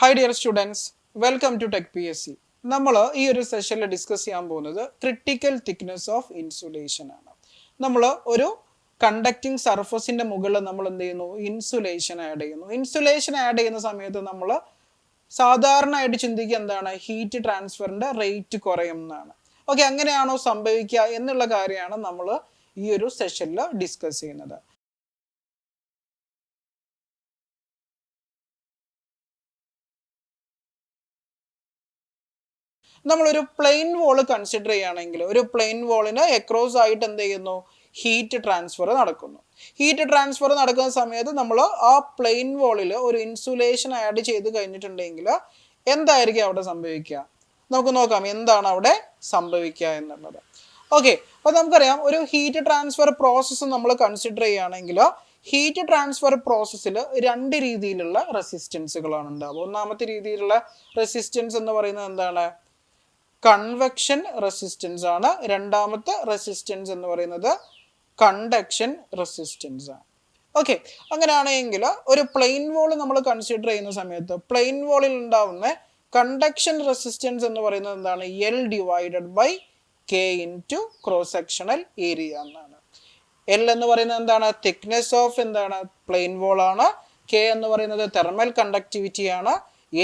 Hi dear students, welcome to TechPSC. നമ്മൾ ഈ ഒരു സെഷനിൽ ഡിസ്കസ് ചെയ്യാൻ പോകുന്നത് ക്രിട്ടിക്കൽ തിക്നെസ് ഓഫ് ഇൻസുലേഷൻ ആണ്. നമ്മൾ ഒരു കണ്ടക്റ്റിംഗ് സർഫസിന്റെ മുകളിൽ നമ്മൾ എന്ത് ചെയ്യുന്നു? ഇൻസുലേഷൻ ആഡ് ചെയ്യുന്നു. ഇൻസുലേഷൻ ആഡ് ചെയ്യുന്ന സമയത്ത് നമ്മൾ സാധാരണയായിട്ട് ചിന്തിക്കുക എന്താണ്? ഹീറ്റ് ട്രാൻസ്ഫറിന്റെ റേറ്റ് കുറയും എന്നാണ്. ഓക്കെ, അങ്ങനെയാണോ സംഭവിക്കുക എന്നുള്ള കാര്യമാണ് നമ്മൾ ഈ ഒരു സെഷനിൽ ഡിസ്കസ് ചെയ്യുന്നത്. നമ്മളൊരു പ്ലെയിൻ വോള് കൺസിഡർ ചെയ്യുകയാണെങ്കിൽ ഒരു പ്ലെയിൻ വോളിന് എക്രോസ് ആയിട്ട് എന്ത് ചെയ്യുന്നു? ഹീറ്റ് ട്രാൻസ്ഫർ നടക്കുന്നു. ഹീറ്റ് ട്രാൻസ്ഫർ നടക്കുന്ന സമയത്ത് നമ്മൾ ആ പ്ലെയിൻ വോളിൽ ഒരു ഇൻസുലേഷൻ ആഡ് ചെയ്ത് കഴിഞ്ഞിട്ടുണ്ടെങ്കിൽ എന്തായിരിക്കും അവിടെ സംഭവിക്കുക? നമുക്ക് നോക്കാം എന്താണ് അവിടെ സംഭവിക്കുക എന്നുള്ളത്. ഓക്കെ, അപ്പോൾ നമുക്കറിയാം ഒരു ഹീറ്റ് ട്രാൻസ്ഫർ പ്രോസസ്സ് നമ്മൾ കൺസിഡർ ചെയ്യുകയാണെങ്കിൽ ഹീറ്റ് ട്രാൻസ്ഫർ പ്രോസസ്സിൽ രണ്ട് രീതിയിലുള്ള റെസിസ്റ്റൻസുകളാണ് ഉണ്ടാവുക. ഒന്നാമത്തെ രീതിയിലുള്ള റെസിസ്റ്റൻസ് എന്ന് പറയുന്നത് എന്താണ്? കൺവെക്ഷൻ റെസിസ്റ്റൻസ് ആണ്. രണ്ടാമത്തെ റെസിസ്റ്റൻസ് എന്ന് പറയുന്നത് കണ്ടക്ഷൻ റെസിസ്റ്റൻസ് ആണ്. ഓക്കെ, അങ്ങനെയാണെങ്കിൽ ഒരു പ്ലെയിൻ വോൾ നമ്മൾ കൺസിഡർ ചെയ്യുന്ന സമയത്ത് പ്ലെയിൻ വോളിൽ ഉണ്ടാവുന്ന കണ്ടക്ഷൻ റെസിസ്റ്റൻസ് എന്ന് പറയുന്നത് എന്താണ്? L divided by K into cross sectional area എന്നാണ്. എൽ എന്ന് പറയുന്നത് എന്താണ്? തിക്നെസ് ഓഫ് എന്താണ്? പ്ലെയിൻ വോൾ ആണ്. കെ എന്ന് പറയുന്നത് തെർമൽ കണ്ടക്ടിവിറ്റി ആണ്.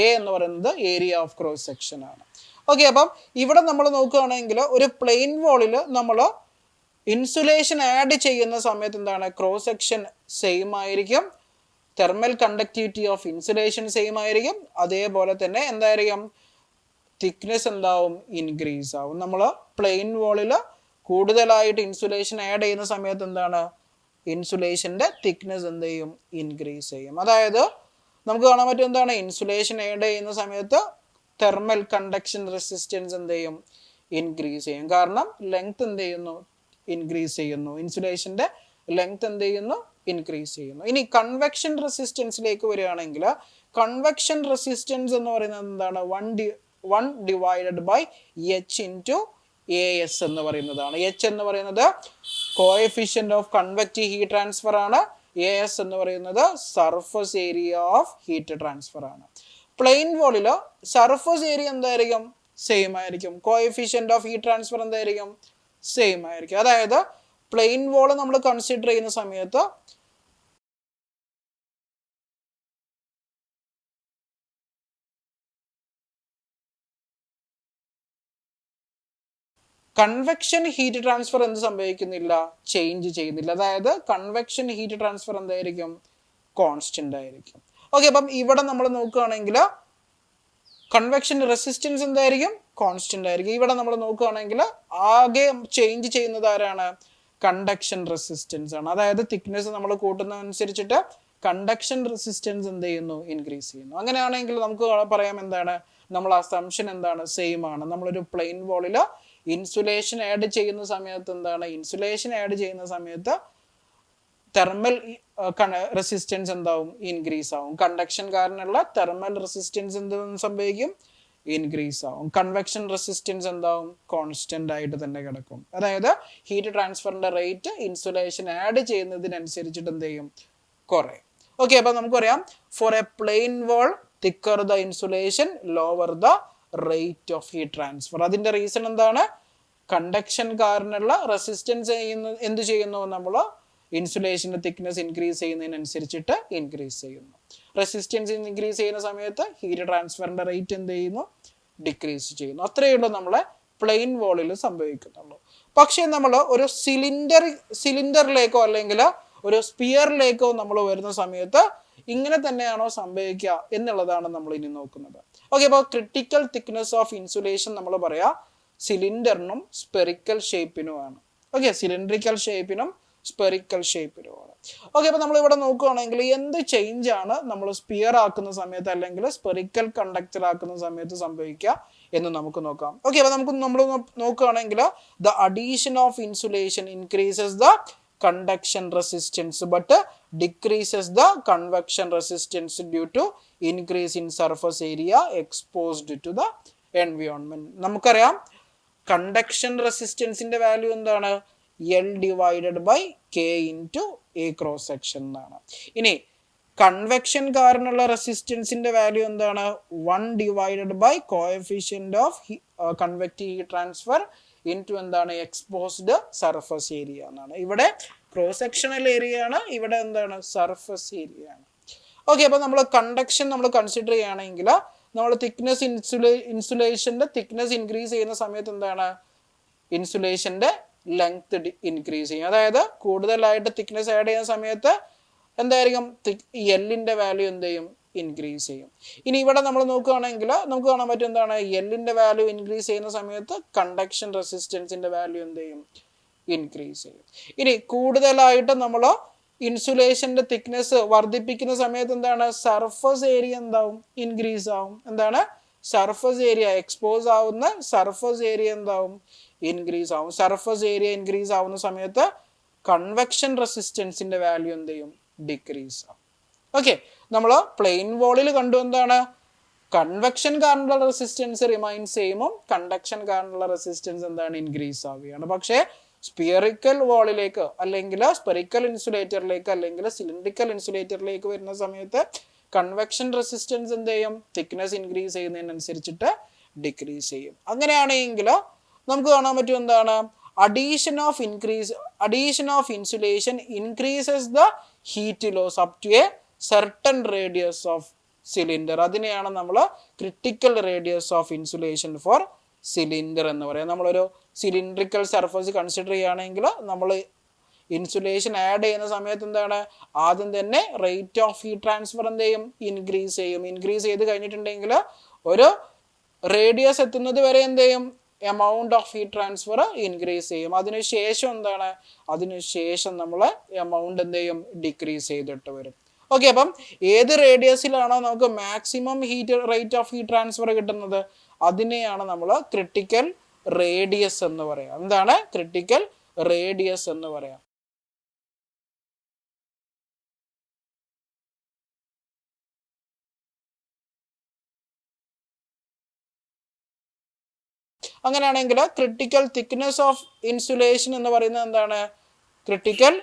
എ എന്ന് പറയുന്നത് ഏരിയ ഓഫ് ക്രോസ് സെക്ഷൻ ആണ്. ഓക്കെ, അപ്പം ഇവിടെ നമ്മൾ നോക്കുകയാണെങ്കിൽ ഒരു പ്ലെയിൻ വോളിൽ നമ്മൾ ഇൻസുലേഷൻ ആഡ് ചെയ്യുന്ന സമയത്ത് എന്താണ്? ക്രോസ് സെക്ഷൻ സെയിം ആയിരിക്കും, thermal conductivity of insulation same ആയിരിക്കും, അതേപോലെ തന്നെ എന്തായിരിക്കും? തിക്നെസ് എന്താവും? ഇൻക്രീസ് ആവും. നമ്മൾ പ്ലെയിൻ വോളിൽ കൂടുതലായിട്ട് ഇൻസുലേഷൻ ആഡ് ചെയ്യുന്ന സമയത്ത് എന്താണ്? ഇൻസുലേഷൻ്റെ തിക്നെസ് എന്ത് ചെയ്യും? ഇൻക്രീസ് ചെയ്യും. അതായത് നമുക്ക് കാണാൻ പറ്റും എന്താണ്? ഇൻസുലേഷൻ ആഡ് ചെയ്യുന്ന സമയത്ത് തെർമൽ കണ്ടക്ഷൻ റെസിസ്റ്റൻസ് എന്ത് ചെയ്യും? ഇൻക്രീസ് ചെയ്യും. കാരണം ലെങ്ത് എന്ത് ചെയ്യുന്നു? ഇൻക്രീസ് ചെയ്യുന്നു. ഇൻസുലേഷൻ്റെ ലെങ്ത് എന്ത് ചെയ്യുന്നു? ഇൻക്രീസ് ചെയ്യുന്നു. ഇനി കൺവെക്ഷൻ റെസിസ്റ്റൻസിലേക്ക് വരികയാണെങ്കിൽ കൺവെക്ഷൻ റെസിസ്റ്റൻസ് എന്ന് പറയുന്നത് എന്താണ്? One divided by H into A S എന്ന് പറയുന്നതാണ്. എച്ച് എന്ന് പറയുന്നത് coefficient of convective heat transfer ആണ്. എ എസ് എന്ന് പറയുന്നത് surface area of heat transfer ആണ്. പ്ലെയിൻ വോളിൽ സർഫസ് ഏരിയ എന്തായിരിക്കും? സെയിം ആയിരിക്കും. കോഎഫിഷ്യന്റ് ഓഫ് ഹീറ്റ് ട്രാൻസ്ഫർ എന്തായിരിക്കും? സെയിം ആയിരിക്കും. അതായത് പ്ലെയിൻ വോൾ നമ്മൾ കൺസിഡർ ചെയ്യുന്ന സമയത്ത് കൺവെക്ഷൻ ഹീറ്റ് ട്രാൻസ്ഫർ എന്ത് സംഭവിക്കുന്നില്ല? ചേഞ്ച് ചെയ്യുന്നില്ല. അതായത് കൺവെക്ഷൻ ഹീറ്റ് ട്രാൻസ്ഫർ എന്തായിരിക്കും? കോൺസ്റ്റന്റ് ആയിരിക്കും. ഓക്കെ, അപ്പം ഇവിടെ നമ്മൾ നോക്കുകയാണെങ്കിൽ കൺവെക്ഷൻ റെസിസ്റ്റൻസ് എന്തായിരിക്കും? കോൺസ്റ്റന്റ് ആയിരിക്കും. ഇവിടെ നമ്മൾ നോക്കുകയാണെങ്കിൽ ആകെ ചേഞ്ച് ചെയ്യുന്നത് ആരാണ്? കണ്ടക്ഷൻ റെസിസ്റ്റൻസ് ആണ്. അതായത് തിക്നെസ് നമ്മൾ കൂട്ടുന്നതനുസരിച്ചിട്ട് കണ്ടക്ഷൻ റെസിസ്റ്റൻസ് എന്ത് ചെയ്യുന്നു? ഇൻക്രീസ് ചെയ്യുന്നു. അങ്ങനെയാണെങ്കിൽ നമുക്ക് പറയാം എന്താണ്? നമ്മൾ അസംഷൻ എന്താണ്? സെയിം ആണ്. നമ്മളൊരു പ്ലെയിൻ വോളിൽ ഇൻസുലേഷൻ ആഡ് ചെയ്യുന്ന സമയത്ത് എന്താണ്? ഇൻസുലേഷൻ ആഡ് ചെയ്യുന്ന സമയത്ത് തെർമൽ റെസിസ്റ്റൻസ് എന്താവും? ഇൻക്രീസ് ആവും. കണ്ടക്ഷൻ കാരണമുള്ള തെർമൽ റെസിസ്റ്റൻസ് എന്ത് സംഭവിക്കും? ഇൻക്രീസ് ആവും. കൺവെക്ഷൻ റെസിസ്റ്റൻസ് എന്താവും? കോൺസ്റ്റന്റ് ആയിട്ട് തന്നെ കിടക്കും. അതായത് ഹീറ്റ് ട്രാൻസ്ഫറിന്റെ റേറ്റ് ഇൻസുലേഷൻ ആഡ് ചെയ്യുന്നതിനനുസരിച്ചിട്ട് എന്ത് ചെയ്യും? കുറയും. ഓക്കെ, അപ്പൊ നമുക്കറിയാം for a plane wall thicker the insulation lower the rate of heat transfer. അതിന്റെ റീസൺ എന്താണ്? കണ്ടക്ഷൻ കാരണമുള്ള റെസിസ്റ്റൻസ് എന്ത് ചെയ്യുന്നു? നമ്മൾ ഇൻസുലേഷൻ്റെ തിക്നെസ് ഇൻക്രീസ് ചെയ്യുന്നതിനനുസരിച്ചിട്ട് ഇൻക്രീസ് ചെയ്യുന്നു. റെസിസ്റ്റൻസ് ഇൻക്രീസ് ചെയ്യുന്ന സമയത്ത് ഹീറ്റ് ട്രാൻസ്ഫറിന്റെ റേറ്റ് എന്ത് ചെയ്യുന്നു? ഡിക്രീസ് ചെയ്യുന്നു. അത്രയേ ഉള്ളൂ നമ്മളെ പ്ലെയിൻ വോളിൽ സംഭവിക്കുന്നുള്ളൂ. പക്ഷേ നമ്മൾ ഒരു സിലിണ്ടറിലേക്കോ അല്ലെങ്കിൽ ഒരു സ്പിയറിലേക്കോ നമ്മൾ വരുന്ന സമയത്ത് ഇങ്ങനെ തന്നെയാണോ സംഭവിക്കുക എന്നുള്ളതാണ് നമ്മൾ ഇനി നോക്കുന്നത്. ഓക്കെ, അപ്പോൾ ക്രിട്ടിക്കൽ തിക്നെസ് ഓഫ് ഇൻസുലേഷൻ നമ്മൾ പറയാം സിലിണ്ടറിനും സ്പെറിക്കൽ ഷേപ്പിനുമാണ്. ഓക്കെ, സിലിണ്ടറിക്കൽ ഷേപ്പിനും സ്പെറിക്കൽ ഷേപ്പിലുമാണ്. ഓക്കെ, അപ്പോൾ നമ്മൾ ഇവിടെ നോക്കുകയാണെങ്കിൽ എന്ത് ചേഞ്ച് ആണ് നമ്മൾ സ്പിയർ ആക്കുന്ന സമയത്ത് അല്ലെങ്കിൽ സ്പെറിക്കൽ കണ്ടക്ടർ ആക്കുന്ന സമയത്ത് സംഭവിക്കുക എന്ന് നമുക്ക് നോക്കാം. ഓക്കെ, അപ്പോൾ നമ്മൾ നോക്കുകയാണെങ്കിൽ the addition of insulation increases the conduction resistance but decreases the convection resistance due to increase in surface area exposed to the environment. നമുക്കറിയാം കണ്ടക്ഷൻ റെസിസ്റ്റൻസിന്റെ വാല്യൂ എന്താണ്? L divided by K into A cross section എന്നാണ്. ഇനി convection കാരണമുള്ള റെസിസ്റ്റൻസിന്റെ value എന്താണ്? 1 divided by coefficient of convective heat transfer into എന്താണ്? Exposed surface area എന്നാണ്. ഇവിടെ ക്രോസ് സെക്ഷണൽ ഏരിയ ആണ്, ഇവിടെ എന്താണ്? സർഫസ് ഏരിയ ആണ്. ഓക്കെ, അപ്പൊ നമ്മൾ കണ്ടക്ഷൻ നമ്മൾ കൺസിഡർ ചെയ്യുകയാണെങ്കിൽ നമ്മൾ തിക്നെസ് ഇൻസുലേഷന്റെ തിക്നെസ് ഇൻക്രീസ് ചെയ്യുന്ന സമയത്ത് എന്താണ്? ഇൻസുലേഷന്റെ ലെങ്ത് ഇൻക്രീസ് ചെയ്യും. അതായത് കൂടുതലായിട്ട് തിക്നെസ് ആഡ് ചെയ്യുന്ന സമയത്ത് എന്തായിരിക്കും? എല്ലിന്റെ വാല്യൂ എന്ത് ചെയ്യും? ഇൻക്രീസ് ചെയ്യും. ഇനി ഇവിടെ നമ്മൾ നോക്കുകയാണെങ്കിൽ നമുക്ക് കാണാൻ പറ്റും എന്താണ്? എല്ലിന്റെ വാല്യൂ ഇൻക്രീസ് ചെയ്യുന്ന സമയത്ത് കണ്ടക്ഷൻ റെസിസ്റ്റൻസിന്റെ വാല്യൂ എന്ത് ചെയ്യും? ഇൻക്രീസ് ചെയ്യും. ഇനി കൂടുതലായിട്ട് നമ്മൾ ഇൻസുലേഷന്റെ തിക്നെസ് വർദ്ധിപ്പിക്കുന്ന സമയത്ത് എന്താണ്? സർഫസ് ഏരിയ എന്താവും? ഇൻക്രീസ് ആവും. എന്താണ്? സർഫസ് ഏരിയ, എക്സ്പോസ് ആവുന്ന സർഫസ് ഏരിയ എന്താവും? ഇൻക്രീസ് ആവും. സർഫസ് ഏരിയ ഇൻക്രീസ് ആവുന്ന സമയത്ത് കൺവെക്ഷൻ റെസിസ്റ്റൻസിന്റെ വാല്യൂ എന്ത് ചെയ്യും? ഡിക്രീസ് ആവും. ഓക്കെ, നമ്മൾ പ്ലെയിൻ വോളിൽ കണ്ടു എന്താണ്? കൺവെക്ഷൻ കാരണമുള്ള റെസിസ്റ്റൻസ് റിമൈൻസ് ചെയ്യുമ്പോൾ കണ്ടക്ഷൻ കാരണമുള്ള റെസിസ്റ്റൻസ് എന്താണ്? ഇൻക്രീസ് ആവുകയാണ്. പക്ഷേ സ്പിയറിക്കൽ വോളിലേക്ക് അല്ലെങ്കിൽ സ്പെറിക്കൽ ഇൻസുലേറ്ററിലേക്ക് അല്ലെങ്കിൽ സിലിണ്ടറിക്കൽ ഇൻസുലേറ്ററിലേക്ക് വരുന്ന സമയത്ത് കൺവെക്ഷൻ റെസിസ്റ്റൻസ് എന്ത് ചെയ്യും? തിക്നെസ് ഇൻക്രീസ് ചെയ്യുന്നതിനനുസരിച്ചിട്ട് ഡിക്രീസ് ചെയ്യും. അങ്ങനെയാണെങ്കിൽ നമുക്ക് കാണാൻ പറ്റും എന്താണ്? addition of insulation increases the heat loss up to a certain radius of cylinder. അതിനെയാണ് നമ്മൾ critical radius of insulation for cylinder എന്ന് പറയാം. നമ്മളൊരു സിലിണ്ടറിക്കൽ സർഫസ് കൺസിഡർ ചെയ്യുകയാണെങ്കിൽ നമ്മൾ ഇൻസുലേഷൻ ആഡ് ചെയ്യുന്ന സമയത്ത് എന്താണ്? ആദ്യം തന്നെ റേറ്റ് ഓഫ് ഹീറ്റ് ട്രാൻസ്ഫർ എന്ത് ചെയ്യും? ഇൻക്രീസ് ചെയ്യും. ഇൻക്രീസ് ചെയ്ത് കഴിഞ്ഞിട്ടുണ്ടെങ്കിൽ ഒരു റേഡിയസ് എത്തുന്നത് വരെ എന്ത് ചെയ്യും? Amount of heat transfer increase ചെയ്യും. അതിനുശേഷം എന്താണ്? അതിനുശേഷം നമ്മൾ എമൗണ്ട് എന്ത് ചെയ്യും? ഡിക്രീസ് ചെയ്തിട്ട് വരും. ഓക്കെ, അപ്പം ഏത് റേഡിയസിലാണോ നമുക്ക് maximum rate of heat transfer കിട്ടുന്നത് അതിനെയാണ് നമ്മൾ ക്രിട്ടിക്കൽ റേഡിയസ് എന്ന് പറയാം. എന്താണ്? ക്രിട്ടിക്കൽ റേഡിയസ് എന്ന് പറയാം. അങ്ങനെയാണെങ്കിൽ ക്രിട്ടിക്കൽ തിക്നെസ് ഓഫ് ഇൻസുലേഷൻ എന്ന് പറയുന്നത് എന്താണ്? ക്രിട്ടിക്കൽ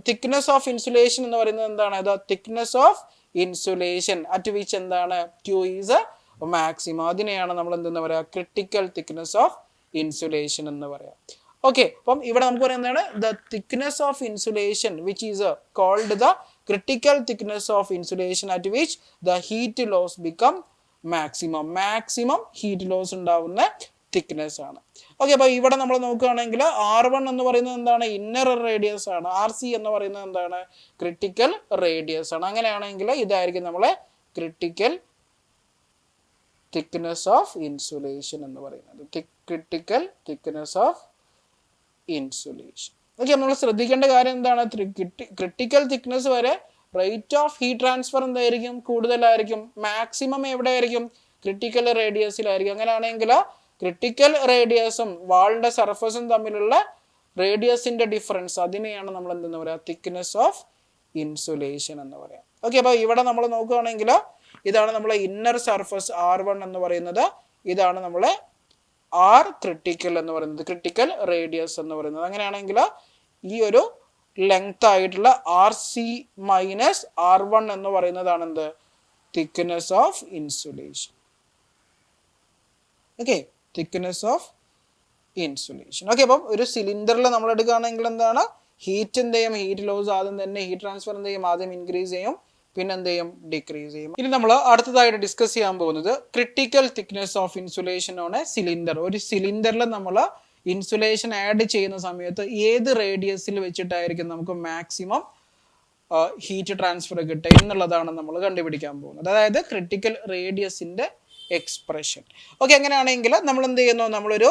തിക്നെസ് ഓഫ് ഇൻസുലേഷൻ എന്ന് പറയുന്നത് എന്താണ്? The thickness of insulation at which എന്താണ്? Q is maximum. അതിനെയാണ് നമ്മൾ എന്തെന്ന് പറയാ? ക്രിട്ടിക്കൽ തിക്നെസ് ഓഫ് ഇൻസുലേഷൻ എന്ന് പറയാം. ഓക്കെ, അപ്പം ഇവിടെ നമുക്ക് പറയാം എന്താണ്? The thickness of insulation which is called the critical thickness of insulation at which the heat loss become maximum heat loss ഉണ്ടാവുന്ന തിക്നെസ് ആണ്. ഓക്കെ, അപ്പൊ ഇവിടെ നമ്മൾ നോക്കുകയാണെങ്കിൽ R1 എന്ന് പറയുന്നത് എന്താണ്? ഇന്നർ റേഡിയസ് ആണ്. RC എന്ന് പറയുന്നത് എന്താണ്? ക്രിട്ടിക്കൽ റേഡിയസ് ആണ്. അങ്ങനെയാണെങ്കിൽ ഇതായിരിക്കും നമ്മളെ ക്രിട്ടിക്കൽ തിക്നെസ് ഓഫ് ഇൻസുലേഷൻ എന്ന് പറയുന്നത്. Critical thickness of insulation. Okay, നമ്മൾ ശ്രദ്ധിക്കേണ്ട കാര്യം എന്താണ്? ക്രിട്ടിക്കൽ തിക്നെസ് വരെ റേറ്റ് ഓഫ് ഹീറ്റ് ട്രാൻസ്ഫർ എന്തായിരിക്കും? കൂടുതലായിരിക്കും. മാക്സിമം എവിടെ ആയിരിക്കും? ക്രിട്ടിക്കൽ റേഡിയസിലായിരിക്കും. അങ്ങനെയാണെങ്കിൽ ക്രിട്ടിക്കൽ റേഡിയസും വാളിന്റെ സർഫസും തമ്മിലുള്ള റേഡിയസിന്റെ ഡിഫറൻസ് അതിനെയാണ് നമ്മൾ എന്തെന്ന് പറയാം? തിക്നെസ് ഓഫ് ഇൻസുലേഷൻ എന്ന് പറയാം. ഓക്കെ, അപ്പോൾ ഇവിടെ നമ്മൾ നോക്കുകയാണെങ്കിൽ ഇതാണ് നമ്മളെ ഇന്നർ സർഫസ് R1 എന്ന് പറയുന്നത്. ഇതാണ് നമ്മളെ R ക്രിട്ടിക്കൽ എന്ന് പറയുന്നത്, ക്രിട്ടിക്കൽ റേഡിയസ് എന്ന് പറയുന്നത്. അങ്ങനെയാണെങ്കിൽ ഈ ഒരു ലെങ്ത് ആയിട്ടുള്ള RC മൈനസ് R1 എന്ന് പറയുന്നതാണ് എന്ത്? Thickness of insulation. Okay, thickness of insulation. Okay, അപ്പം ഒരു സിലിണ്ടറിൽ നമ്മൾ എടുക്കുകയാണെങ്കിൽ എന്താണ്? ഹീറ്റ് എന്ത് ചെയ്യും? ഹീറ്റ് ലോസ് ആദ്യം തന്നെ ഹീറ്റ് ട്രാൻസ്ഫർ എന്ത് ചെയ്യും? ആദ്യം ഇൻക്രീസ് ചെയ്യും, പിന്നെ എന്ത് ചെയ്യും? ഡിക്രീസ് ചെയ്യും. ഇനി നമ്മൾ അടുത്തതായിട്ട് ഡിസ്കസ് ചെയ്യാൻ പോകുന്നത് ക്രിട്ടിക്കൽ തിക്നെസ് ഓഫ് ഇൻസുലേഷൻ ആണ് സിലിണ്ടർ. ഒരു സിലിണ്ടറിൽ നമ്മൾ ഇൻസുലേഷൻ ആഡ് ചെയ്യുന്ന സമയത്ത് ഏത് റേഡിയസിൽ വെച്ചിട്ടായിരിക്കും നമുക്ക് മാക്സിമം ഹീറ്റ് ട്രാൻസ്ഫർ കിട്ടുക എന്നുള്ളതാണ് നമ്മൾ കണ്ടുപിടിക്കാൻ പോകുന്നത്. അതായത് ക്രിട്ടിക്കൽ റേഡിയസിന്റെ എക്സ്പ്രഷൻ. ഓക്കെ, അങ്ങനെയാണെങ്കിൽ നമ്മൾ എന്ത് ചെയ്യുന്നു? നമ്മളൊരു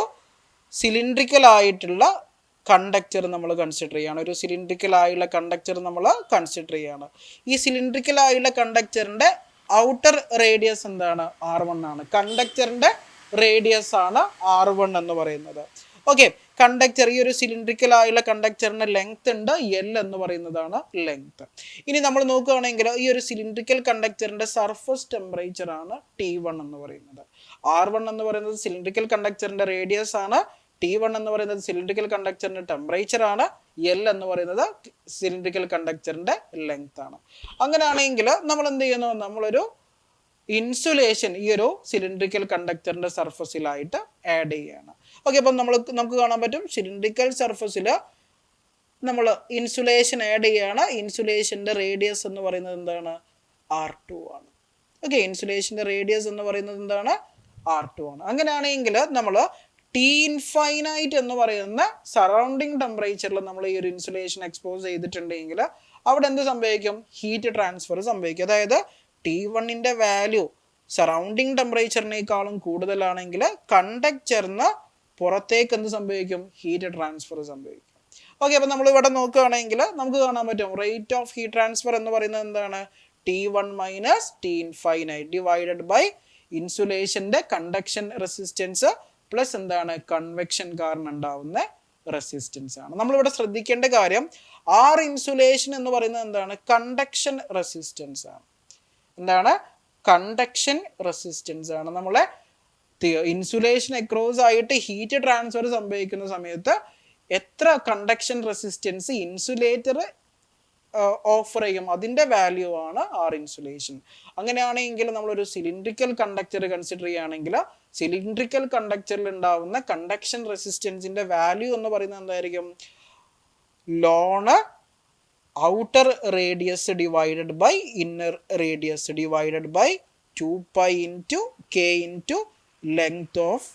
സിലിണ്ട്രിക്കൽ ആയിട്ടുള്ള കണ്ടക്ടർ നമ്മൾ കൺസിഡർ ചെയ്യാണ്. ഒരു സിലിണ്ട്രിക്കൽ ആയുള്ള കണ്ടക്ടർ നമ്മൾ കൺസിഡർ ചെയ്യാണ്. ഈ സിലിണ്ട്രിക്കൽ ആയുള്ള കണ്ടക്ടറിന്റെ ഔട്ടർ റേഡിയസ് എന്താണ്? R1 ആണ്. കണ്ടക്ടറിന്റെ റേഡിയസ് ആണ് R1 എന്ന് പറയുന്നത്. ഓക്കെ, കണ്ടക്ടർ, ഈ ഒരു സിലിണ്ട്രിക്കൽ ആയുള്ള കണ്ടക്ടറിന്റെ ലെങ്ത് ഉണ്ട്, L എന്ന് പറയുന്നതാണ് ലെങ്ത്. ഇനി നമ്മൾ നോക്കുകയാണെങ്കിൽ ഈ ഒരു സിലിണ്ട്രിക്കൽ കണ്ടക്ടറിന്റെ സർഫസ് ടെമ്പറേച്ചർ ആണ് T1 എന്ന് പറയുന്നത്. R1 എന്ന് പറയുന്നത് സിലിണ്ട്രിക്കൽ കണ്ടക്ടറിന്റെ റേഡിയസ് ആണ്. T1 എന്ന് പറയുന്നത് സിലിണ്ട്രിക്കൽ കണ്ടക്ടറിന്റെ ടെമ്പറേച്ചർ ആണ്. L എന്ന് പറയുന്നത് സിലിണ്ടറിക്കൽ കണ്ടക്ടറിന്റെ ലെങ്ത് ആണ്. അങ്ങനെയാണെങ്കിൽ നമ്മൾ എന്ത് ചെയ്യുന്നു, നമ്മളൊരു ഇൻസുലേഷൻ ഈ ഒരു സിലിണ്ടറിക്കൽ കണ്ടക്ടറിന്റെ സർഫസിലായിട്ട് ആഡ് ചെയ്യുകയാണ്. ഓക്കെ, അപ്പം നമുക്ക് കാണാൻ പറ്റും സിലിണ്ടറിക്കൽ സർഫസിൽ നമ്മൾ ഇൻസുലേഷൻ ആഡ് ചെയ്യുകയാണ്. ഇൻസുലേഷന്റെ റേഡിയസ് എന്ന് പറയുന്നത് എന്താണ്, R2 ആണ്. ഓക്കെ, ഇൻസുലേഷന്റെ റേഡിയസ് എന്ന് പറയുന്നത് എന്താണ്, R2 ആണ്. അങ്ങനെയാണെങ്കിൽ നമ്മൾ T ഇൻഫൈനൈറ്റ് എന്ന് പറയുന്ന സറൗണ്ടിങ് ടെമ്പറേച്ചറിൽ നമ്മൾ ഈ ഒരു ഇൻസുലേഷൻ എക്സ്പോസ് ചെയ്തിട്ടുണ്ടെങ്കിൽ അവിടെ എന്ത് സംഭവിക്കും, ഹീറ്റ് ട്രാൻസ്ഫർ സംഭവിക്കും. അതായത് T1ന്റെ വാല്യൂ സറൗണ്ടിങ് ടെമ്പറേച്ചറിനേക്കാളും കൂടുതലാണെങ്കിൽ കണ്ടക്ടറിന് പുറത്തേക്ക് എന്ത് സംഭവിക്കും, ഹീറ്റ് ട്രാൻസ്ഫർ സംഭവിക്കും. ഓക്കെ, അപ്പം നമ്മൾ ഇവിടെ നോക്കുകയാണെങ്കിൽ നമുക്ക് കാണാൻ പറ്റും റേറ്റ് ഓഫ് ഹീറ്റ് ട്രാൻസ്ഫർ എന്ന് പറയുന്നത് എന്താണ്, T1 minus T infinite divided by ഇൻസുലേഷന്റെ കണ്ടക്ഷൻ റെസിസ്റ്റൻസ് പ്ലസ് എന്താണ്, കൺവെക്ഷൻ കാരണം ഉണ്ടാവുന്ന റെസിസ്റ്റൻസ് ആണ്. നമ്മളിവിടെ ശ്രദ്ധിക്കേണ്ട കാര്യം ആർ ഇൻസുലേഷൻ എന്ന് പറയുന്നത് എന്താണ്, കണ്ടക്ഷൻ റെസിസ്റ്റൻസ് ആണ്. എന്താണ്, കണ്ടക്ഷൻ റെസിസ്റ്റൻസ് ആണ്. നമ്മളെ ഇൻസുലേഷൻ അക്രോസ് ആയിട്ട് ഹീറ്റ് ട്രാൻസ്ഫർ സംഭവിക്കുന്ന സമയത്ത് എത്ര കണ്ടക്ഷൻ റെസിസ്റ്റൻസ് ഇൻസുലേറ്റർ ഓഫർ ചെയ്യും അതിന്റെ വാല്യൂ ആണ് ആർ ഇൻസുലേഷൻ. അങ്ങനെയാണെങ്കിൽ നമ്മളൊരു സിലിണ്ടറിക്കൽ കണ്ടക്ടർ കൺസിഡർ ചെയ്യുകയാണെങ്കിൽ സിലിണ്ടറിക്കൽ കണ്ടക്ടറിൽ ഉണ്ടാവുന്ന കണ്ടക്ഷൻ റെസിസ്റ്റൻസിന്റെ വാല്യൂ എന്ന് പറയുന്നത് എന്തായിരിക്കും, ലോണ് outer radius divided by inner radius divided by 2π into K into length of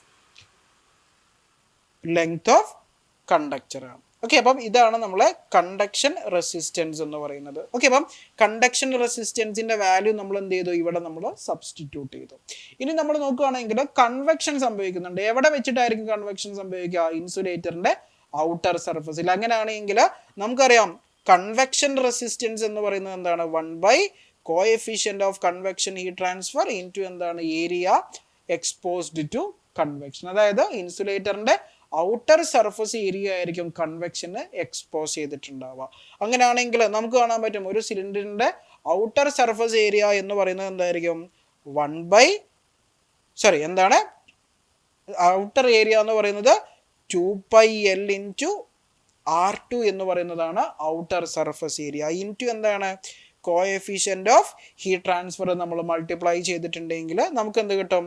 conductor ആണ്. ഓക്കെ, അപ്പം ഇതാണ് നമ്മളെ കണ്ടക്ഷൻ റെസിസ്റ്റൻസ് എന്ന് പറയുന്നത്. ഓക്കെ, അപ്പം കണ്ടക്ഷൻ റെസിസ്റ്റൻസിന്റെ വാല്യൂ നമ്മൾ എന്ത് ചെയ്തു, ഇവിടെ നമ്മൾ സബ്സ്റ്റിറ്റ്യൂട്ട് ചെയ്തു. ഇനി നമ്മൾ നോക്കുകയാണെങ്കിൽ കൺവെക്ഷൻ സംഭവിക്കുന്നുണ്ട്. എവിടെ വെച്ചിട്ടായിരിക്കും കൺവെക്ഷൻ സംഭവിക്കുക, ഇൻസുലേറ്ററിന്റെ ഔട്ടർ സർഫസിൽ. അങ്ങനെയാണെങ്കിൽ നമുക്കറിയാം കൺവെക്ഷൻ റെസിസ്റ്റൻസ് എന്ന് പറയുന്നത് എന്താണ്, 1 coefficient of convection heat transfer into എന്താണ്, ഏരിയ എക്സ്പോസ്ഡ് ടു കൺവെക്ഷൻ. അതായത് ഇൻസുലേറ്ററിന്റെ ഔട്ടർ സർഫസ് ഏരിയ ആയിരിക്കും കൺവെക്ഷന് എക്സ്പോസ് ചെയ്തിട്ടുണ്ടാവുക. അങ്ങനെയാണെങ്കിൽ നമുക്ക് കാണാൻ പറ്റും ഒരു സിലിണ്ടറിന്റെ ഔട്ടർ സർഫസ് ഏരിയ എന്ന് പറയുന്നത് എന്തായിരിക്കും, എന്താണ് ഔട്ടർ ഏരിയ എന്ന് പറയുന്നത് 2πL ഇൻറ്റു R2 എന്ന് പറയുന്നതാണ് ഔട്ടർ സർഫസ് ഏരിയ. ഇൻറ്റു എന്താണ്, കോഎഫിഷ്യന്റ് ഓഫ് ഹീറ്റ് ട്രാൻസ്ഫർ നമ്മൾ മൾട്ടിപ്ലൈ ചെയ്തിട്ടുണ്ടെങ്കിൽ നമുക്ക് എന്ത് കിട്ടും,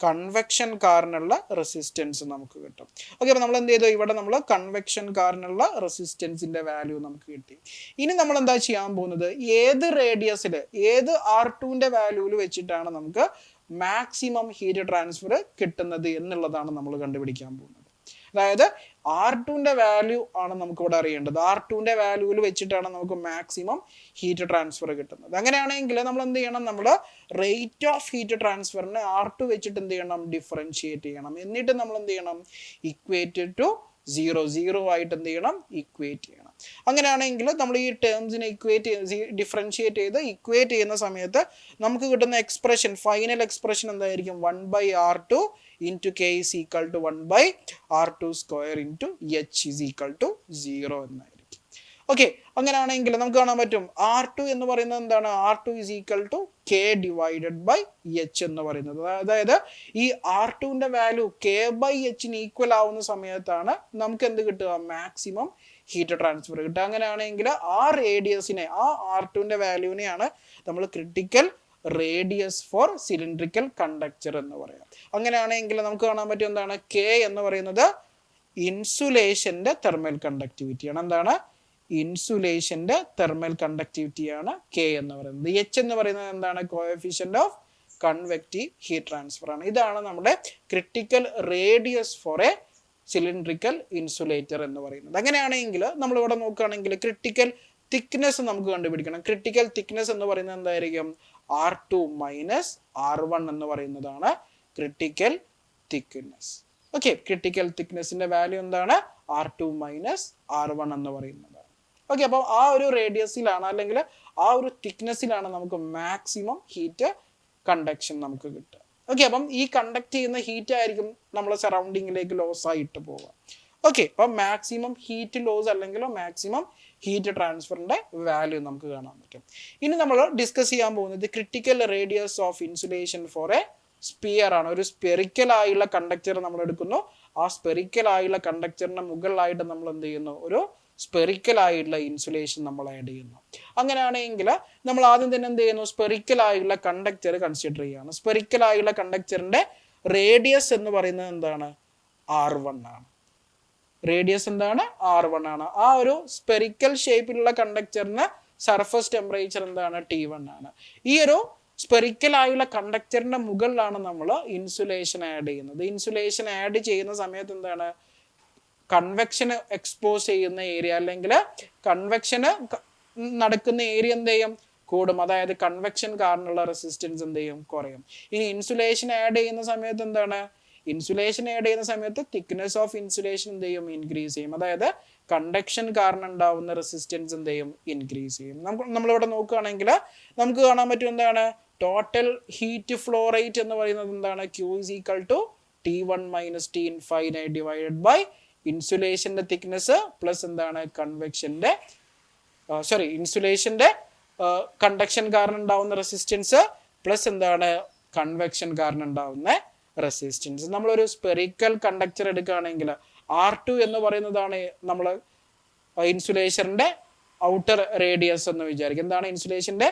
കൺവെക്ഷൻ കാരണമുള്ള റെസിസ്റ്റൻസ് നമുക്ക് കിട്ടും. ഓക്കെ, അപ്പോൾ നമ്മൾ എന്ത് ചെയ്തു, ഇവിടെ നമ്മൾ കൺവെക്ഷൻ കാരണമുള്ള റെസിസ്റ്റൻസിന്റെ വാല്യൂ നമുക്ക് കിട്ടി. ഇനി നമ്മൾ എന്താ ചെയ്യാൻ പോകുന്നത്, ഏത് റേഡിയസിൽ ഏത് R2ന്റെ വാല്യൂവിൽ വെച്ചിട്ടാണ് നമുക്ക് മാക്സിമം ഹീറ്റ് ട്രാൻസ്ഫർ കിട്ടുന്നത് എന്നുള്ളതാണ് നമ്മൾ കണ്ടുപിടിക്കാൻ പോകുന്നത്. അതായത് R2ന്റെ വാല്യൂ ആണ് നമുക്ക് ഇവിടെ അറിയേണ്ടത്. R2ന്റെ വാല്യൂവിൽ വെച്ചിട്ടാണ് നമുക്ക് മാക്സിമം ഹീറ്റ് ട്രാൻസ്ഫർ കിട്ടുന്നത്. അങ്ങനെയാണെങ്കിൽ നമ്മൾ എന്ത് ചെയ്യണം, നമ്മൾ റേറ്റ് ഓഫ് ഹീറ്റ് ട്രാൻസ്ഫറിനെ R2 വെച്ചിട്ട് എന്ത് ചെയ്യണം, ഡിഫറൻഷിയേറ്റ് ചെയ്യണം. എന്നിട്ട് നമ്മൾ എന്ത് ചെയ്യണം, ഇക്വേറ്റ് ടു 0 ആയിട്ട് എന്ത് ചെയ്യണം, ഇക്വേറ്റ് ചെയ്യണം. അങ്ങനെയാണെങ്കിൽ നമ്മൾ ഈ ടേംസിനെ ഡിഫറൻഷിയേറ്റ് ചെയ്ത് ഇക്വേറ്റ് ചെയ്യുന്ന സമയത്ത് നമുക്ക് കിട്ടുന്ന എക്സ്പ്രഷൻ, ഫൈനൽ എക്സ്പ്രഷൻ എന്തായിരിക്കും, 1/R2 into k is equal to 1/R2 square into h is equal to 0 എന്നായിരിക്കും. ഓക്കെ, അങ്ങനെയാണെങ്കിൽ നമുക്ക് കാണാൻ പറ്റും R2 എന്ന് പറയുന്നത് എന്താണ്, R2 is equal to k divided by h എന്ന് പറയുന്നത്. അതായത് ഈ R2ന്റെ വാല്യൂ k/h ഈക്വൽ ആവുന്ന സമയത്താണ് നമുക്ക് എന്ത് കിട്ടുക, മാക്സിമം ഹീറ്റ് ട്രാൻസ്ഫർ കിട്ടുക. അങ്ങനെയാണെങ്കിൽ ആ റേഡിയസിനെ, ആ R2ന്റെ വാല്യൂവിനെയാണ് നമ്മൾ critical radius for cylindrical conductor എന്ന് പറയാം. അങ്ങനെയാണെങ്കിൽ നമുക്ക് കാണാൻ പറ്റും എന്താണ്, കെ എന്ന് പറയുന്നത് ഇൻസുലേഷന്റെ തെർമൽ കണ്ടക്ടിവിറ്റിയാണ്. എന്താണ്, ഇൻസുലേഷന്റെ തെർമൽ കണ്ടക്ടിവിറ്റിയാണ് കെ എന്ന് പറയുന്നത്. എച്ച് എന്ന് പറയുന്നത് എന്താണ്, coefficient of convective heat transfer ആണ്. ഇതാണ് നമ്മുടെ critical radius for a cylindrical insulator എന്ന് പറയുന്നത്. അങ്ങനെയാണെങ്കിൽ നമ്മളിവിടെ നോക്കുകയാണെങ്കിൽ ക്രിട്ടിക്കൽ തിക്നെസ് നമുക്ക് കണ്ടുപിടിക്കണം. ക്രിട്ടിക്കൽ തിക്നെസ് എന്ന് പറയുന്നത് എന്തായിരിക്കും, R2 മൈനസ് R1 എന്ന് പറയുന്നതാണ് ക്രിട്ടിക്കൽ തിക്നെസ്. ഓക്കെ, ക്രിട്ടിക്കൽ തിക്നെസിന്റെ വാല്യൂ എന്താണ്, R2 മൈനസ് R1 എന്ന് പറയുന്നതാണ്. ഓക്കെ, അപ്പോൾ ആ ഒരു റേഡിയസിലാണ് അല്ലെങ്കിൽ ആ ഒരു തിക്നെസ്സിലാണ് നമുക്ക് മാക്സിമം ഹീറ്റ് കണ്ടക്ഷൻ നമുക്ക് കിട്ടുക. ഓക്കെ, അപ്പം ഈ കണ്ടക്ട് ചെയ്യുന്ന ഹീറ്റ് ആയിരിക്കും നമ്മളെ സറൗണ്ടിങ്ങിലേക്ക് ലോസ് ആയിട്ട് പോവുക. ഓക്കെ, അപ്പം മാക്സിമം ഹീറ്റ് ലോസ് അല്ലെങ്കിൽ മാക്സിമം ഹീറ്റ് ട്രാൻസ്ഫറിന്റെ വാല്യൂ നമുക്ക് കാണാൻ പറ്റും. ഇനി നമ്മൾ ഡിസ്കസ് ചെയ്യാൻ പോകുന്നത് critical radius of insulation for a sphere ആണ്. ഒരു സ്പെറിക്കൽ ആയുള്ള കണ്ടക്ടർ നമ്മൾ എടുക്കുന്നു, ആ സ്പെറിക്കലായുള്ള കണ്ടക്ടറിന് മുകളിലായിട്ട് നമ്മൾ എന്ത് ചെയ്യുന്നു, ഒരു സ്പെറിക്കലായിട്ടുള്ള ഇൻസുലേഷൻ നമ്മൾ ആഡ് ചെയ്യുന്നു. അങ്ങനെയാണെങ്കിൽ നമ്മൾ ആദ്യം തന്നെ എന്ത് ചെയ്യുന്നു, സ്പെറിക്കലായുള്ള കണ്ടക്ടർ കൺസിഡർ ചെയ്യുകയാണ്. സ്പെറിക്കലായുള്ള കണ്ടക്ടറിന്റെ റേഡിയസ് എന്ന് പറയുന്നത് എന്താണ്, R1 ആണ്. റേഡിയസ് എന്താണ്, R1 ആണ്. ആ ഒരു സ്പെറിക്കൽ ഷേപ്പിലുള്ള കണ്ടക്ടറിന് സർഫസ് ടെമ്പറേച്ചർ എന്താണ്, T1 ആണ്. ഈ ഒരു സ്പെറിക്കൽ ആയുള്ള കണ്ടക്ടറിന്റെ മുകളിലാണ് നമ്മൾ ഇൻസുലേഷൻ ആഡ് ചെയ്യുന്നത്. ഇൻസുലേഷൻ ആഡ് ചെയ്യുന്ന സമയത്ത് എന്താണ്, കൺവെക്ഷന് എക്സ്പോസ് ചെയ്യുന്ന ഏരിയ അല്ലെങ്കിൽ കൺവെക്ഷന് നടക്കുന്ന ഏരിയ എന്ത് ചെയ്യും, കൂടും. അതായത് കൺവെക്ഷൻ കാരണമുള്ള റെസിസ്റ്റൻസ് എന്ത് ചെയ്യും, കുറയും. ഇനി ഇൻസുലേഷൻ ആഡ് ചെയ്യുന്ന സമയത്ത് എന്താണ്, ഇൻസുലേഷൻ ആഡ് ചെയ്യുന്ന സമയത്ത് തിക്നെസ് ഓഫ് ഇൻസുലേഷൻ എന്ത് ചെയ്യും, ഇൻക്രീസ് ചെയ്യും. അതായത് കണ്ടക്ഷൻ കാരണം ഉണ്ടാവുന്ന റെസിസ്റ്റൻസ് എന്ത് ചെയ്യും, ഇൻക്രീസ് ചെയ്യും. നമ്മളിവിടെ നോക്കുകയാണെങ്കിൽ നമുക്ക് കാണാൻ പറ്റും എന്താണ്, ടോട്ടൽ ഹീറ്റ് ഫ്ലോ റേറ്റ് എന്ന് പറയുന്നത് എന്താണ്, Q is equal to T1 minus T infinite divided by ഇൻസുലേഷന്റെ തിക്നെസ് പ്ലസ് എന്താണ്, കൺവെക്ഷന്റെ ഇൻസുലേഷന്റെ കണ്ടക്ഷൻ കാരണം ഉണ്ടാവുന്ന റെസിസ്റ്റൻസ് പ്ലസ് എന്താണ്, കൺവെക്ഷൻ കാരണം ഉണ്ടാവുന്ന റെസിസ്റ്റൻസ്. നമ്മളൊരു സ്പെറിക്കൽ കണ്ടക്ടർ എടുക്കുകയാണെങ്കിൽ R2 എന്ന് പറയുന്നതാണ് നമ്മൾ ഇൻസുലേഷന്റെ ഔട്ടർ റേഡിയസ് എന്ന് വിചാരിക്കും. എന്താണ് ഇൻസുലേഷന്റെ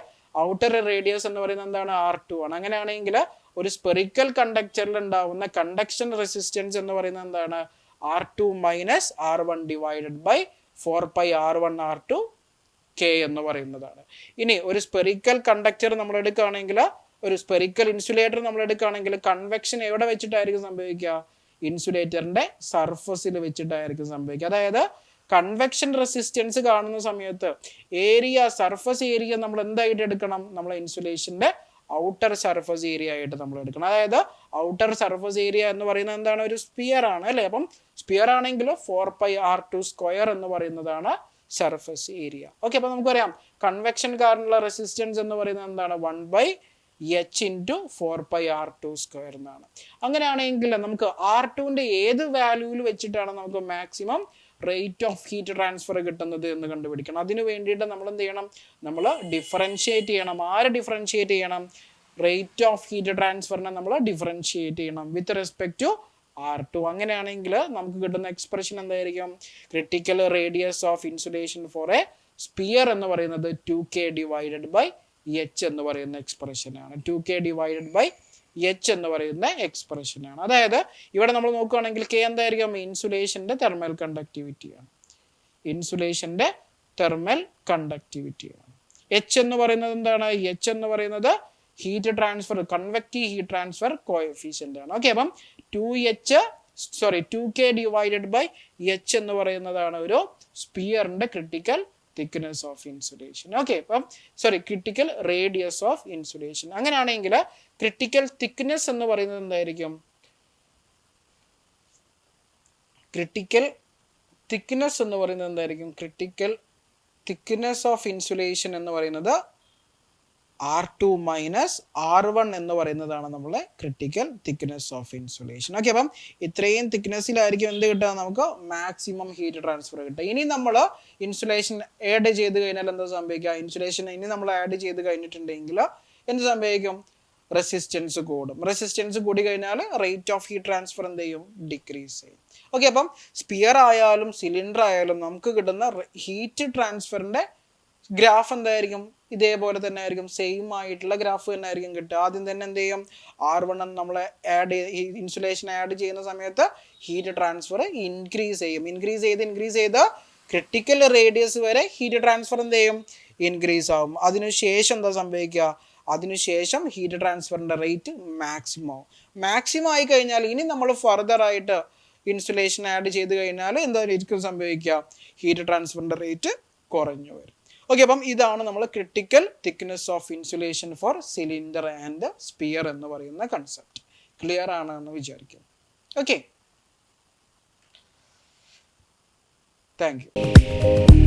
ഔട്ടർ റേഡിയസ് എന്ന് പറയുന്നത് എന്താണ്, R2 ആണ്. അങ്ങനെയാണെങ്കിൽ ഒരു സ്പെറിക്കൽ കണ്ടക്ടറിൽ ഉണ്ടാവുന്ന കണ്ടക്ഷൻ റെസിസ്റ്റൻസ് എന്ന് പറയുന്നത് എന്താണ്, R2 minus R1 divided by 4πr1 R2 K എന്ന് പറയുന്നതാണ്. ഇനി ഒരു സ്പെറിക്കൽ കണ്ടക്ടർ നമ്മൾ എടുക്കുകയാണെങ്കിൽ, ഒരു സ്പെറിക്കൽ ഇൻസുലേറ്റർ നമ്മൾ എടുക്കുകയാണെങ്കിൽ കൺവെക്ഷൻ എവിടെ വെച്ചിട്ടായിരിക്കും സംഭവിക്കുക, ഇൻസുലേറ്ററിന്റെ സർഫസിൽ വെച്ചിട്ടായിരിക്കും സംഭവിക്കുക. അതായത് കൺവെക്ഷൻ റെസിസ്റ്റൻസ് കാണുന്ന സമയത്ത് ഏരിയ, സർഫസ് ഏരിയ നമ്മൾ എന്തായിട്ട് എടുക്കണം, നമ്മൾ ഇൻസുലേഷന്റെ ഔട്ടർ സർഫസ് ഏരിയ ആയിട്ട് നമ്മൾ എടുക്കണം. അതായത് ഔട്ടർ സർഫസ് ഏരിയ എന്ന് പറയുന്നത് എന്താണ്, ഒരു സ്പിയർ ആണ് അല്ലേ. അപ്പം സ്പിയർ ആണെങ്കിൽ 4πr2 സ്ക്വയർ എന്ന് പറയുന്നതാണ് സർഫസ് ഏരിയ. ഓക്കെ, അപ്പൊ നമുക്കറിയാം കൺവെക്ഷൻ കാരണമുള്ള റെസിസ്റ്റൻസ് എന്ന് പറയുന്നത് എന്താണ്, 1/h into 4πr2 സ്ക്വയർ എന്നാണ്. അങ്ങനെയാണെങ്കിൽ നമുക്ക് R2ന്റെ ഏത് വാല്യൂവിൽ വെച്ചിട്ടാണ് നമുക്ക് maximum rate of heat transfer കിട്ടുന്നത് എന്ന് കണ്ടുപിടിക്കണം. അതിന് വേണ്ടിയിട്ട് നമ്മൾ എന്ത് ചെയ്യണം, നമ്മൾ ഡിഫറൻഷിയേറ്റ് ചെയ്യണം. ആര് ഡിഫറൻഷിയേറ്റ് ചെയ്യണം, റേറ്റ് ഓഫ് ഹീറ്റ് ട്രാൻസ്ഫറിനെ നമ്മൾ ഡിഫറൻഷിയേറ്റ് ചെയ്യണം വിത്ത് റെസ്പെക്ട് ടു R2. അങ്ങനെയാണെങ്കിൽ നമുക്ക് കിട്ടുന്ന എക്സ്പ്രഷൻ എന്തായിരിക്കും, critical radius of insulation for a sphere എന്ന് പറയുന്നത് 2K ഡിവൈഡഡ് ബൈ H എന്ന് പറയുന്ന എക്സ്പ്രഷനാണ്. 2K ഡിവൈഡഡ് ബൈ H എന്ന് പറയുന്ന എക്സ്പ്രഷനാണ്. അതായത് ഇവിടെ നമ്മൾ നോക്കുകയാണെങ്കിൽ K എന്തായിരിക്കും, ഇൻസുലേഷന്റെ തെർമൽ കണ്ടക്ടിവിറ്റിയാണ്. ഇൻസുലേഷന്റെ തെർമൽ കണ്ടക്ടിവിറ്റിയാണ്. H എന്ന് പറയുന്നത് എന്താണ്, H എന്ന് പറയുന്നത് heat transfer, convective heat transfer coefficient ആണ്. ഓക്കെ, അപ്പം 2K ഡിവൈഡഡ് ബൈ H എന്ന് പറയുന്നതാണ് ഒരു സ്പിയറിന്റെ critical thickness of insulation. Okay, അപ്പം ക്രിട്ടിക്കൽ റേഡിയസ് ഓഫ് ഇൻസുലേഷൻ. അങ്ങനെയാണെങ്കിൽ ക്രിട്ടിക്കൽ തിക്നെസ് എന്ന് പറയുന്നത് എന്തായിരിക്കും, ക്രിട്ടിക്കൽ തിക്നെസ് എന്ന് പറയുന്നത് എന്തായിരിക്കും, ക്രിട്ടിക്കൽ തിക്നെസ് ഓഫ് ഇൻസുലേഷൻ എന്ന് പറയുന്നത് R2 മൈനസ് R1 എന്ന് പറയുന്നതാണ് നമ്മളെ critical thickness of insulation. Okay, അപ്പം ഇത്രയും തിക്നെസ്സിലായിരിക്കും എന്ത് കിട്ടുക, നമുക്ക് മാക്സിമം ഹീറ്റ് ട്രാൻസ്ഫർ കിട്ടുക. ഇനി നമ്മൾ ഇൻസുലേഷൻ ആഡ് ചെയ്ത് കഴിഞ്ഞാൽ എന്താ സംഭവിക്കുക, ഇൻസുലേഷൻ ഇനി നമ്മൾ ആഡ് ചെയ്ത് കഴിഞ്ഞിട്ടുണ്ടെങ്കിൽ എന്ത് സംഭവിക്കും, റെസിസ്റ്റൻസ് കൂടും. റെസിസ്റ്റൻസ് കൂടി കഴിഞ്ഞാൽ റേറ്റ് ഓഫ് ഹീറ്റ് ട്രാൻസ്ഫർ എന്ത് ചെയ്യും, ഡിക്രീസ് ചെയ്യും. ഓക്കെ, അപ്പം സ്പിയർ ആയാലും സിലിണ്ടർ ആയാലും നമുക്ക് കിട്ടുന്ന ഹീറ്റ് ട്രാൻസ്ഫറിന്റെ ഗ്രാഫ് എന്തായിരിക്കും, ഇതേപോലെ തന്നെ ആയിരിക്കും, സെയിം ആയിട്ടുള്ള ഗ്രാഫ് തന്നെ ആയിരിക്കും കിട്ടുക. ആദ്യം തന്നെ എന്ത് ചെയ്യും, R1 നമ്മൾ ഇൻസുലേഷൻ ആഡ് ചെയ്യുന്ന സമയത്ത് ഹീറ്റ് ട്രാൻസ്ഫർ ഇൻക്രീസ് ചെയ്യും. ഇൻക്രീസ് ചെയ്ത് ക്രിട്ടിക്കൽ റേഡിയസ് വരെ ഹീറ്റ് ട്രാൻസ്ഫർ എന്ത് ചെയ്യും, ഇൻക്രീസ് ആവും. അതിനുശേഷം എന്താ സംഭവിക്കുക, അതിനുശേഷം ഹീറ്റ് ട്രാൻസ്ഫറിന്റെ റേറ്റ് മാക്സിമം ആയി കഴിഞ്ഞാൽ ഇനി നമ്മൾ ഫർദർ ആയിട്ട് ഇൻസുലേഷൻ ആഡ് ചെയ്ത് കഴിഞ്ഞാൽ എന്തായിരിക്കും സംഭവിക്കുക, ഹീറ്റ് ട്രാൻസ്ഫറിന്റെ റേറ്റ് കുറഞ്ഞു വരും. ഓക്കെ, അപ്പം ഇതാണ് നമ്മൾ critical thickness of insulation for cylinder and sphere എന്ന് പറയുന്ന കൺസെപ്റ്റ്. ക്ലിയർ ആണെന്ന് വിചാരിക്കുന്നു. Okay, thank U.